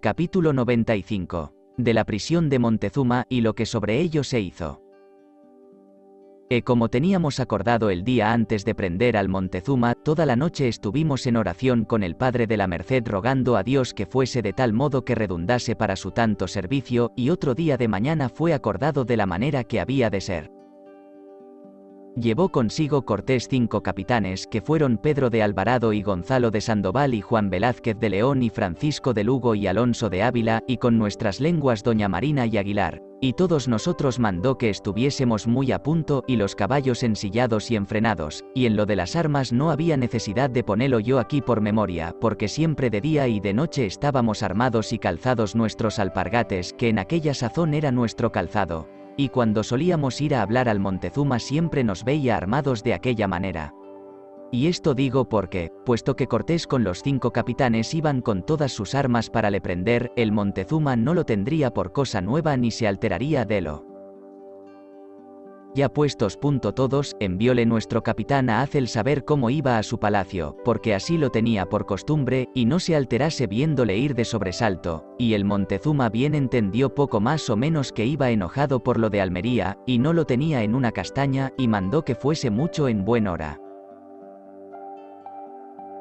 Capítulo 95. De la prisión de Montezuma y lo que sobre ello se hizo. Como teníamos acordado el día antes de prender al Montezuma, toda la noche estuvimos en oración con el Padre de la Merced rogando a Dios que fuese de tal modo que redundase para su tanto servicio, y otro día de mañana fue acordado de la manera que había de ser. Llevó consigo Cortés 5 capitanes, que fueron Pedro de Alvarado y Gonzalo de Sandoval y Juan Velázquez de León y Francisco de Lugo y Alonso de Ávila, y con nuestras lenguas doña Marina y Aguilar, y todos nosotros mandó que estuviésemos muy a punto y los caballos ensillados y enfrenados, y en lo de las armas no había necesidad de ponerlo yo aquí por memoria, porque siempre de día y de noche estábamos armados y calzados nuestros alpargates, que en aquella sazón era nuestro calzado. Y cuando solíamos ir a hablar al Montezuma siempre nos veía armados de aquella manera. Y esto digo porque, puesto que Cortés con los 5 capitanes iban con todas sus armas para le prender, el Montezuma no lo tendría por cosa nueva ni se alteraría de lo. Ya puestos punto todos, envióle nuestro capitán a hacer saber cómo iba a su palacio, porque así lo tenía por costumbre, y no se alterase viéndole ir de sobresalto, y el Montezuma bien entendió poco más o menos que iba enojado por lo de Almería, y no lo tenía en una castaña, y mandó que fuese mucho en buen hora.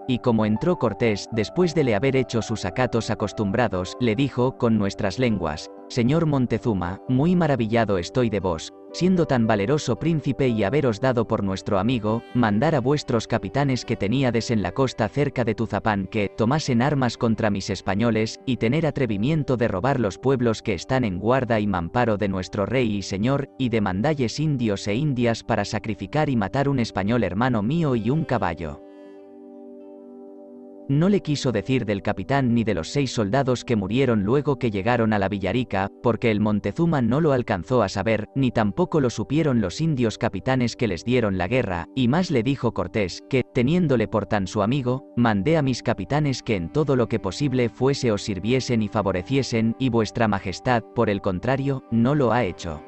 Y como entró Cortés, después de le haber hecho sus acatos acostumbrados, le dijo con nuestras lenguas: Señor Montezuma, muy maravillado estoy de vos, siendo tan valeroso príncipe y haberos dado por nuestro amigo, mandar a vuestros capitanes que teníades en la costa cerca de Tuzapán que tomasen armas contra mis españoles, y tener atrevimiento de robar los pueblos que están en guarda y mamparo de nuestro rey y señor, y de mandalles indios e indias para sacrificar y matar un español hermano mío y un caballo. No le quiso decir del capitán ni de los 6 soldados que murieron luego que llegaron a la Villarica, porque el Montezuma no lo alcanzó a saber, ni tampoco lo supieron los indios capitanes que les dieron la guerra, y más le dijo Cortés, que, teniéndole por tan su amigo, mandé a mis capitanes que en todo lo que posible fuese os sirviesen y favoreciesen, y vuestra majestad, por el contrario, no lo ha hecho.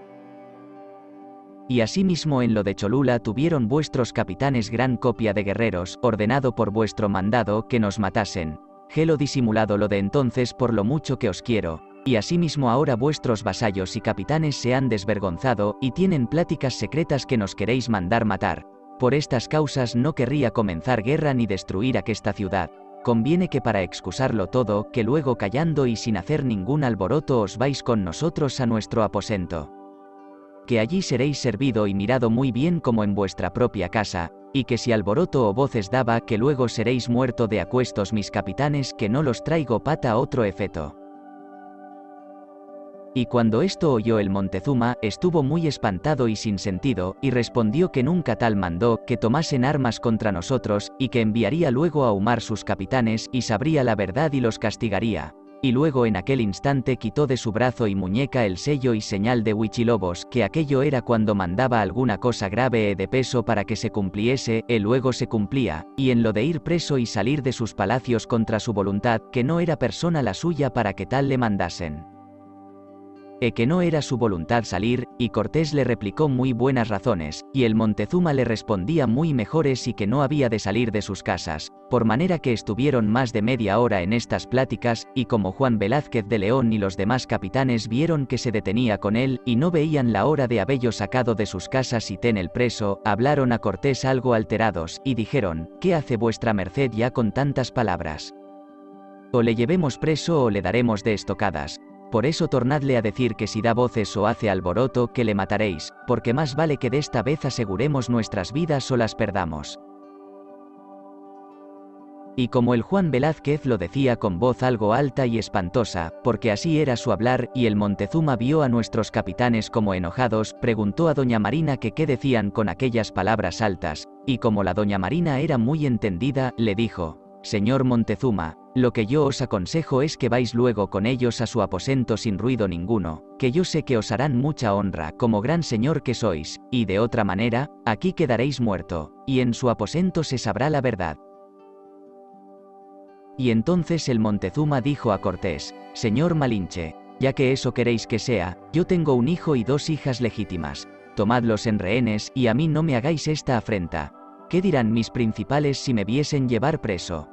Y asimismo en lo de Cholula tuvieron vuestros capitanes gran copia de guerreros, ordenado por vuestro mandado que nos matasen. Gelo disimulado lo de entonces por lo mucho que os quiero, y asimismo ahora vuestros vasallos y capitanes se han desvergonzado, y tienen pláticas secretas que nos queréis mandar matar. Por estas causas no querría comenzar guerra ni destruir aquesta ciudad. Conviene que para excusarlo todo, que luego callando y sin hacer ningún alboroto os vais con nosotros a nuestro aposento. Que allí seréis servido y mirado muy bien como en vuestra propia casa, y que si alboroto o voces daba que luego seréis muerto de acuestos mis capitanes que no los traigo pata a otro efeto. Y cuando esto oyó el Montezuma, estuvo muy espantado y sin sentido, y respondió que nunca tal mandó, que tomasen armas contra nosotros, y que enviaría luego a humar sus capitanes, y sabría la verdad y los castigaría. Y luego en aquel instante quitó de su brazo y muñeca el sello y señal de Huichilobos, que aquello era cuando mandaba alguna cosa grave de peso para que se cumpliese, luego se cumplía, y en lo de ir preso y salir de sus palacios contra su voluntad, que no era persona la suya para que tal le mandasen. Que no era su voluntad salir, y Cortés le replicó muy buenas razones, y el Montezuma le respondía muy mejores y que no había de salir de sus casas, por manera que estuvieron más de media hora en estas pláticas, y como Juan Velázquez de León y los demás capitanes vieron que se detenía con él, y no veían la hora de habello sacado de sus casas y ten el preso, hablaron a Cortés algo alterados, y dijeron: ¿Qué hace vuestra merced ya con tantas palabras? O le llevemos preso o le daremos de estocadas. Por eso tornadle a decir que si da voces o hace alboroto que le mataréis, porque más vale que de esta vez aseguremos nuestras vidas o las perdamos. Y como el Juan Velázquez lo decía con voz algo alta y espantosa, porque así era su hablar, y el Montezuma vio a nuestros capitanes como enojados, preguntó a doña Marina que qué decían con aquellas palabras altas, y como la doña Marina era muy entendida, le dijo: Señor Montezuma, lo que yo os aconsejo es que vais luego con ellos a su aposento sin ruido ninguno, que yo sé que os harán mucha honra como gran señor que sois, y de otra manera, aquí quedaréis muerto, y en su aposento se sabrá la verdad. Y entonces el Montezuma dijo a Cortés: Señor Malinche, ya que eso queréis que sea, yo tengo un hijo y 2 hijas legítimas, tomadlos en rehenes y a mí no me hagáis esta afrenta. ¿Qué dirán mis principales si me viesen llevar preso?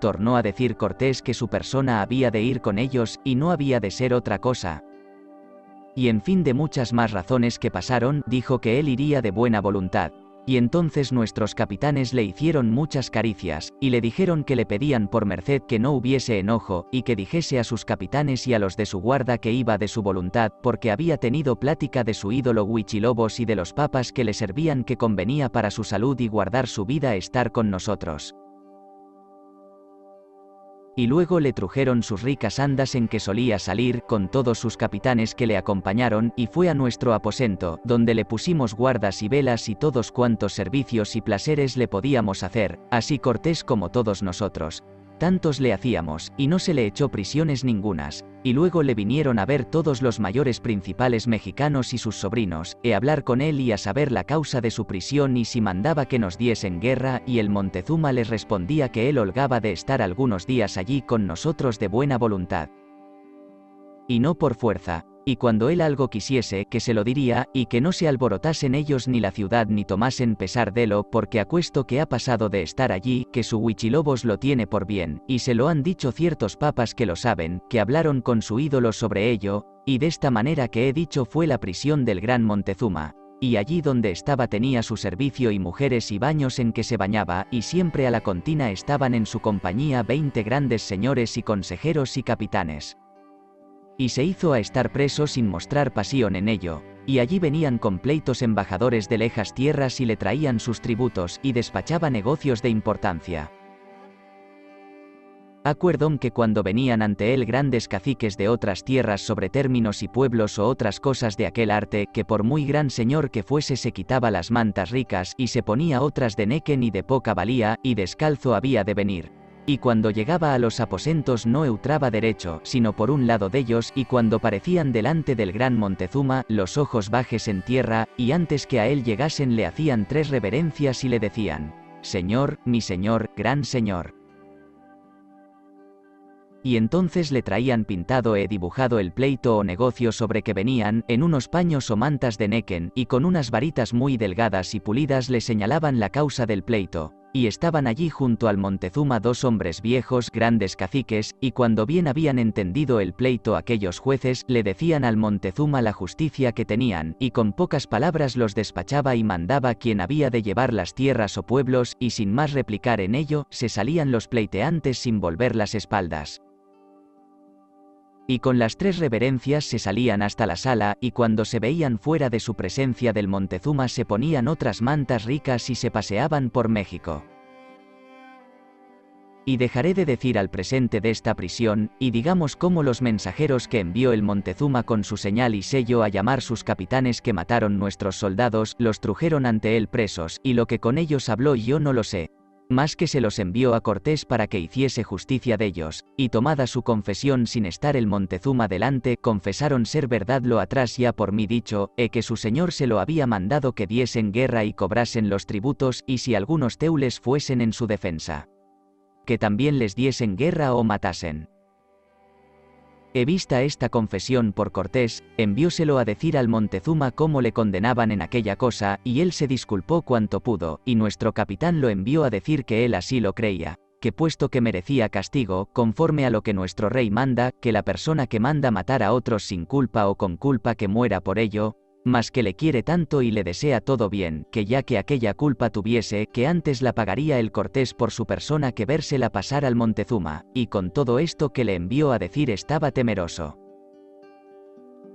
tornó a decir Cortés que su persona había de ir con ellos, y no había de ser otra cosa. Y en fin de muchas más razones que pasaron, dijo que él iría de buena voluntad. Y entonces nuestros capitanes le hicieron muchas caricias, y le dijeron que le pedían por merced que no hubiese enojo, y que dijese a sus capitanes y a los de su guarda que iba de su voluntad, porque había tenido plática de su ídolo Huichilobos y de los papas que le servían que convenía para su salud y guardar su vida estar con nosotros. Y luego le trujeron sus ricas andas en que solía salir, con todos sus capitanes que le acompañaron, y fue a nuestro aposento, donde le pusimos guardas y velas y todos cuantos servicios y placeres le podíamos hacer, así Cortés como todos nosotros. Tantos le hacíamos, y no se le echó prisiones ningunas, y luego le vinieron a ver todos los mayores principales mexicanos y sus sobrinos, a hablar con él y a saber la causa de su prisión y si mandaba que nos diesen guerra, y el Montezuma les respondía que él holgaba de estar algunos días allí con nosotros de buena voluntad, y no por fuerza, y cuando él algo quisiese, que se lo diría, y que no se alborotasen ellos ni la ciudad ni tomasen pesar délo, porque aquesto que ha pasado de estar allí, que su Huichilobos lo tiene por bien, y se lo han dicho ciertos papas que lo saben, que hablaron con su ídolo sobre ello, y de esta manera que he dicho fue la prisión del gran Montezuma, y allí donde estaba tenía su servicio y mujeres y baños en que se bañaba, y siempre a la contina estaban en su compañía 20 grandes señores y consejeros y capitanes. Y se hizo a estar preso sin mostrar pasión en ello, y allí venían con pleitos embajadores de lejas tierras y le traían sus tributos, y despachaba negocios de importancia. Acuerdón que cuando venían ante él grandes caciques de otras tierras sobre términos y pueblos o otras cosas de aquel arte, que por muy gran señor que fuese se quitaba las mantas ricas y se ponía otras de nequen y de poca valía, y descalzo había de venir. Y cuando llegaba a los aposentos no eutraba derecho, sino por un lado dellos, y cuando parecían delante del gran Montezuma, los ojos bajes en tierra, y antes que a él llegasen le hacían 3 reverencias y le decían: Señor, mi señor, gran señor. Y entonces le traían pintado dibujado el pleito o negocio sobre que venían, en unos paños o mantas de nequen, y con unas varitas muy delgadas y pulidas le señalaban la causa del pleito. Y estaban allí junto al Montezuma 2 hombres viejos, grandes caciques, y cuando bien habían entendido el pleito aquellos jueces, le decían al Montezuma la justicia que tenían, y con pocas palabras los despachaba y mandaba quien había de llevar las tierras o pueblos, y sin más replicar en ello, se salían los pleiteantes sin volver las espaldas. Y con las 3 reverencias se salían hasta la sala, y cuando se veían fuera de su presencia del Montezuma se ponían otras mantas ricas y se paseaban por México. Y dejaré de decir al presente de esta prisión, y digamos cómo los mensajeros que envió el Montezuma con su señal y sello a llamar sus capitanes que mataron nuestros soldados, los trujeron ante él presos, y lo que con ellos habló yo no lo sé. Más que se los envió a Cortés para que hiciese justicia de ellos, y tomada su confesión sin estar el Montezuma delante, confesaron ser verdad lo atrás ya por mí dicho, que su señor se lo había mandado que diesen guerra y cobrasen los tributos, y si algunos teules fuesen en su defensa, que también les diesen guerra o matasen. Vista esta confesión por Cortés, envióselo a decir al Montezuma cómo le condenaban en aquella cosa, y él se disculpó cuanto pudo, y nuestro capitán lo envió a decir que él así lo creía, que puesto que merecía castigo, conforme a lo que nuestro rey manda, que la persona que manda matar a otros sin culpa o con culpa que muera por ello, mas que le quiere tanto y le desea todo bien, que ya que aquella culpa tuviese, que antes la pagaría el Cortés por su persona que vérsela pasar al Montezuma, y con todo esto que le envió a decir estaba temeroso.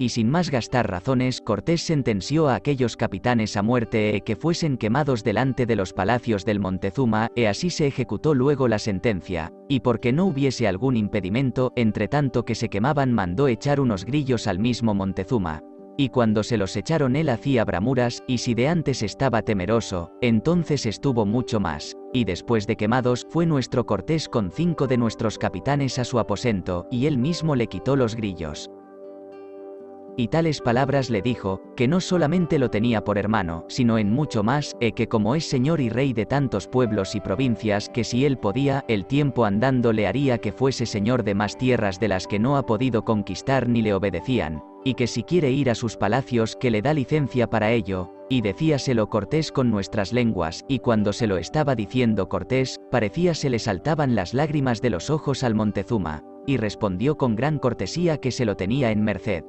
Y sin más gastar razones, Cortés sentenció a aquellos capitanes a muerte que fuesen quemados delante de los palacios del Montezuma, así se ejecutó luego la sentencia, y porque no hubiese algún impedimento, entre tanto que se quemaban mandó echar unos grillos al mismo Montezuma. Y cuando se los echaron él hacía bramuras, y si de antes estaba temeroso, entonces estuvo mucho más. Y después de quemados, fue nuestro Cortés con 5 de nuestros capitanes a su aposento, y él mismo le quitó los grillos. Y tales palabras le dijo, que no solamente lo tenía por hermano, sino en mucho más, que como es señor y rey de tantos pueblos y provincias, que si él podía, el tiempo andando le haría que fuese señor de más tierras de las que no ha podido conquistar ni le obedecían, y que si quiere ir a sus palacios, que le da licencia para ello, y decíaselo Cortés con nuestras lenguas, y cuando se lo estaba diciendo Cortés, parecía se le saltaban las lágrimas de los ojos al Montezuma, y respondió con gran cortesía que se lo tenía en merced.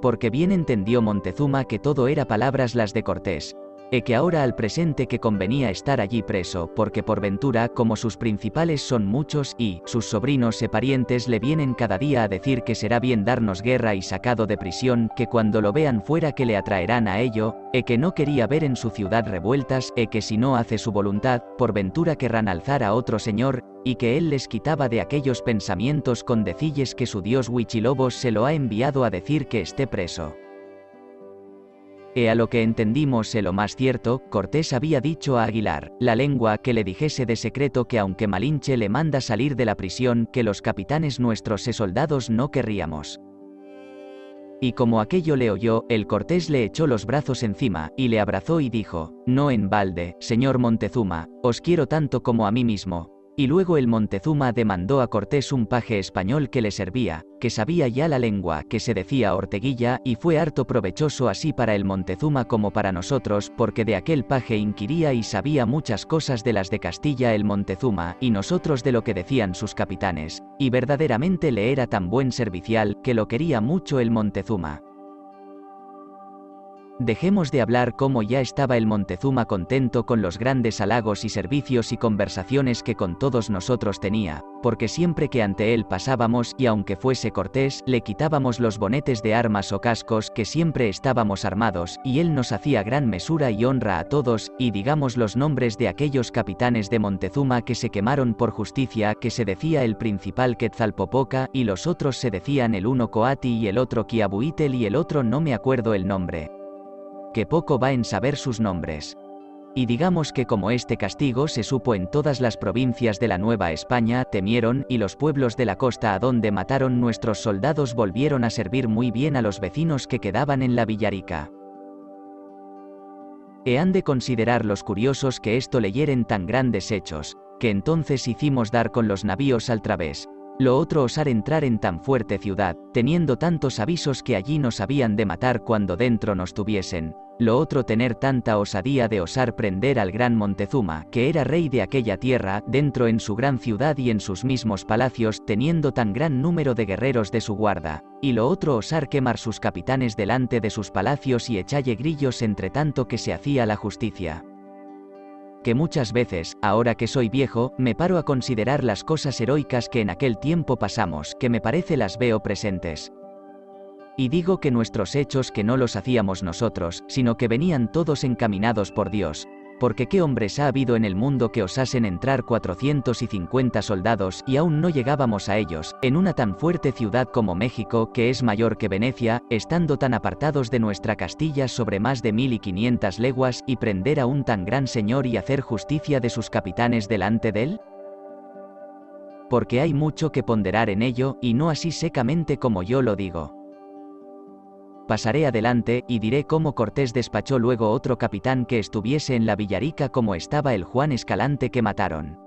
Porque bien entendió Montezuma que todo era palabras las de Cortés, e que ahora al presente que convenía estar allí preso, porque por ventura como sus principales son muchos, y sus sobrinos e parientes le vienen cada día a decir que será bien darnos guerra y sacado de prisión, que cuando lo vean fuera que le atraerán a ello, e que no quería ver en su ciudad revueltas, e que si no hace su voluntad, por ventura querrán alzar a otro señor, y que él les quitaba de aquellos pensamientos con decilles que su dios Huichilobos se lo ha enviado a decir que esté preso. A lo que entendimos lo más cierto, Cortés había dicho a Aguilar, la lengua, que le dijese de secreto que aunque Malinche le manda salir de la prisión, que los capitanes nuestros soldados no querríamos. Y como aquello le oyó, el Cortés le echó los brazos encima, y le abrazó y dijo, no en balde, señor Montezuma, os quiero tanto como a mí mismo. Y luego el Montezuma demandó a Cortés un paje español que le servía, que sabía ya la lengua, que se decía Orteguilla, y fue harto provechoso así para el Montezuma como para nosotros, porque de aquel paje inquiría y sabía muchas cosas de las de Castilla el Montezuma, y nosotros de lo que decían sus capitanes, y verdaderamente le era tan buen servicial, que lo quería mucho el Montezuma. Dejemos de hablar cómo ya estaba el Montezuma contento con los grandes halagos y servicios y conversaciones que con todos nosotros tenía, porque siempre que ante él pasábamos, y aunque fuese Cortés, le quitábamos los bonetes de armas o cascos, que siempre estábamos armados, y él nos hacía gran mesura y honra a todos, y digamos los nombres de aquellos capitanes de Montezuma que se quemaron por justicia, que se decía el principal Quetzalpopoca, y los otros se decían el uno Coati y el otro Quiabuitel y el otro no me acuerdo el nombre, que poco va en saber sus nombres. Y digamos que como este castigo se supo en todas las provincias de la Nueva España, temieron, y los pueblos de la costa a donde mataron nuestros soldados volvieron a servir muy bien a los vecinos que quedaban en la Villarica. Han de considerar los curiosos que esto leyeren tan grandes hechos, que entonces hicimos dar con los navíos al través. Lo otro osar entrar en tan fuerte ciudad, teniendo tantos avisos que allí nos habían de matar cuando dentro nos tuviesen. Lo otro tener tanta osadía de osar prender al gran Montezuma, que era rey de aquella tierra, dentro en su gran ciudad y en sus mismos palacios, teniendo tan gran número de guerreros de su guarda. Y lo otro osar quemar sus capitanes delante de sus palacios y echalle grillos entre tanto que se hacía la justicia. Que muchas veces, ahora que soy viejo, me paro a considerar las cosas heroicas que en aquel tiempo pasamos, que me parece las veo presentes. Y digo que nuestros hechos que no los hacíamos nosotros, sino que venían todos encaminados por Dios, porque qué hombres ha habido en el mundo que osasen entrar 450 soldados y aún no llegábamos a ellos, en una tan fuerte ciudad como México, que es mayor que Venecia, estando tan apartados de nuestra Castilla sobre más de 1500 leguas, y prender a un tan gran señor y hacer justicia de sus capitanes delante de él? Porque hay mucho que ponderar en ello, y no así secamente como yo lo digo. Pasaré adelante, y diré cómo Cortés despachó luego otro capitán que estuviese en la Villarica como estaba el Juan Escalante que mataron.